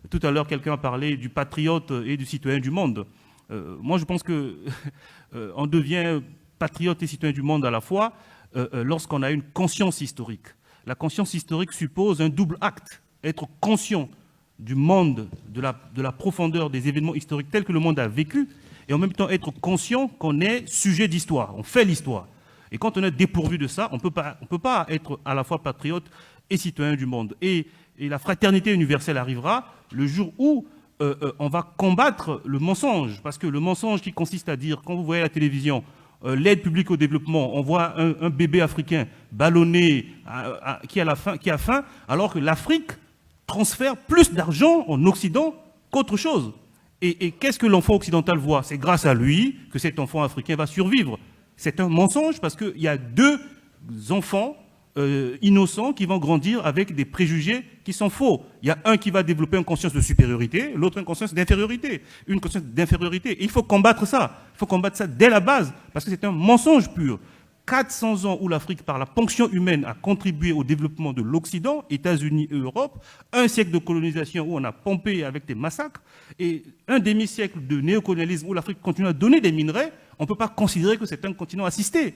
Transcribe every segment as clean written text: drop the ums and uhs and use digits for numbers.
Tout à l'heure, quelqu'un a parlé du patriote et du citoyen du monde. Moi, je pense que on devient patriote et citoyen du monde à la fois lorsqu'on a une conscience historique. La conscience historique suppose un double acte, être conscient du monde, de la profondeur des événements historiques tels que le monde a vécu, et en même temps être conscient qu'on est sujet d'histoire, on fait l'histoire. Et quand on est dépourvu de ça, on ne peut pas être à la fois patriote et citoyen du monde. Et la fraternité universelle arrivera le jour où on va combattre le mensonge. Parce que le mensonge qui consiste à dire, quand vous voyez à la télévision, l'aide publique au développement, on voit un bébé africain ballonné qui a faim, alors que l'Afrique transfère plus d'argent en Occident qu'autre chose. Et qu'est-ce que l'enfant occidental voit? C'est grâce à lui que cet enfant africain va survivre. C'est un mensonge parce qu'il y a deux enfants innocents qui vont grandir avec des préjugés qui sont faux. Il y a un qui va développer une conscience de supériorité, l'autre une conscience d'infériorité. Une conscience d'infériorité. Et il faut combattre ça. Il faut combattre ça dès la base parce que c'est un mensonge pur. 400 ans où l'Afrique, par la ponction humaine, a contribué au développement de l'Occident, États-Unis et Europe, un siècle de colonisation où on a pompé avec des massacres, et un demi-siècle de néocolonialisme où l'Afrique continue à donner des minerais, on ne peut pas considérer que c'est un continent assisté.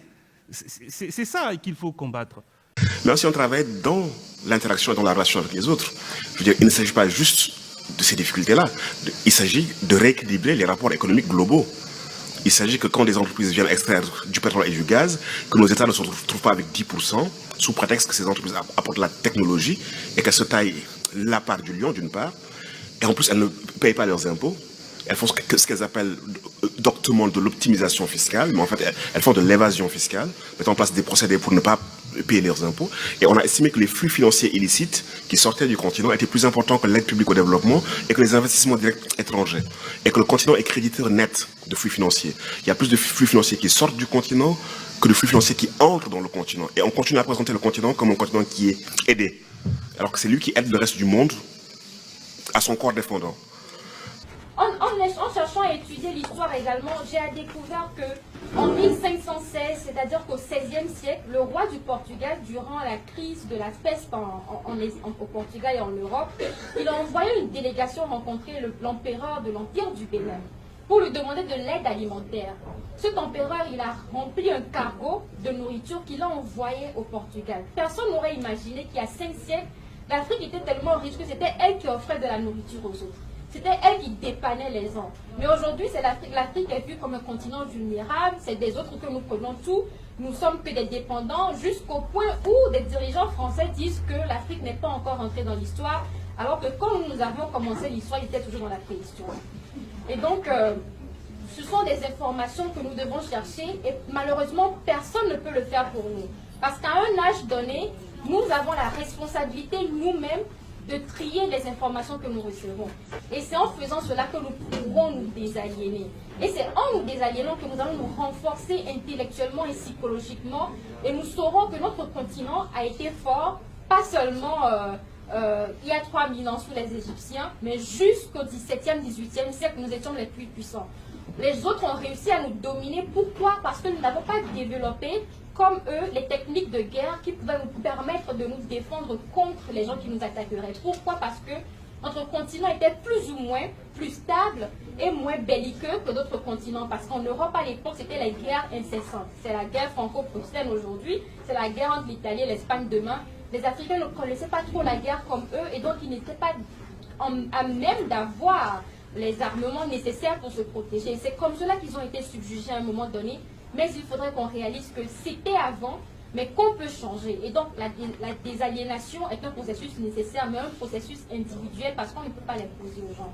C'est ça qu'il faut combattre. Mais aussi on travaille dans l'interaction et dans la relation avec les autres. Je veux dire, il ne s'agit pas juste de ces difficultés-là, il s'agit de rééquilibrer les rapports économiques globaux. Il s'agit que quand des entreprises viennent extraire du pétrole et du gaz, que nos États ne se retrouvent pas avec 10%, sous prétexte que ces entreprises apportent la technologie et qu'elles se taillent la part du lion, d'une part, et en plus elles ne payent pas leurs impôts. Elles font ce qu'elles appellent doctement de l'optimisation fiscale, mais en fait elles font de l'évasion fiscale, mettant en place des procédés pour ne pas payer leurs impôts. Et on a estimé que les flux financiers illicites qui sortaient du continent étaient plus importants que l'aide publique au développement et que les investissements directs étrangers. Et que le continent est créditeur net de flux financiers. Il y a plus de flux financiers qui sortent du continent que de flux financiers qui entrent dans le continent. Et on continue à présenter le continent comme un continent qui est aidé. Alors que c'est lui qui aide le reste du monde à son corps défendant. En cherchant à étudier l'histoire également, j'ai découvert qu'en 1516, c'est-à-dire qu'au XVIe siècle, le roi du Portugal, durant la crise de la peste au Portugal et en Europe, il a envoyé une délégation rencontrer l'empereur de l'Empire du Bénin pour lui demander de l'aide alimentaire. Cet empereur, il a rempli un cargo de nourriture qu'il a envoyé au Portugal. Personne n'aurait imaginé qu'il y a 5 siècles, l'Afrique était tellement riche que c'était elle qui offrait de la nourriture aux autres. C'était elle qui dépannait les gens. Mais aujourd'hui, c'est l'Afrique est vue comme un continent vulnérable, c'est des autres que nous prenons tout. Nous sommes que des dépendants jusqu'au point où des dirigeants français disent que l'Afrique n'est pas encore entrée dans l'histoire, alors que quand nous avions commencé l'histoire, il était toujours dans la préhistoire. Et donc, ce sont des informations que nous devons chercher et malheureusement, personne ne peut le faire pour nous. Parce qu'à un âge donné, nous avons la responsabilité nous-mêmes de trier les informations que nous recevons. Et c'est en faisant cela que nous pourrons nous désaliéner. Et c'est en nous désaliénant que nous allons nous renforcer intellectuellement et psychologiquement. Et nous saurons que notre continent a été fort, pas seulement il y a 3000 ans sous les Égyptiens, mais jusqu'au 17e, 18e siècle, nous étions les plus puissants. Les autres ont réussi à nous dominer. Pourquoi? Parce que nous n'avons pas développé comme eux, les techniques de guerre qui pouvaient nous permettre de nous défendre contre les gens qui nous attaqueraient. Pourquoi? Parce que notre continent était plus ou moins plus stable et moins belliqueux que d'autres continents. Parce qu'en Europe, à l'époque, c'était la guerre incessante. C'est la guerre franco-prussienne aujourd'hui, c'est la guerre entre l'Italie et l'Espagne demain. Les Africains ne connaissaient pas trop la guerre comme eux et donc ils n'étaient pas à même d'avoir les armements nécessaires pour se protéger. C'est comme cela qu'ils ont été subjugés à un moment donné. Mais il faudrait qu'on réalise que c'était avant, mais qu'on peut changer. Et donc, la désaliénation est un processus nécessaire, mais un processus individuel, parce qu'on ne peut pas l'imposer aux gens.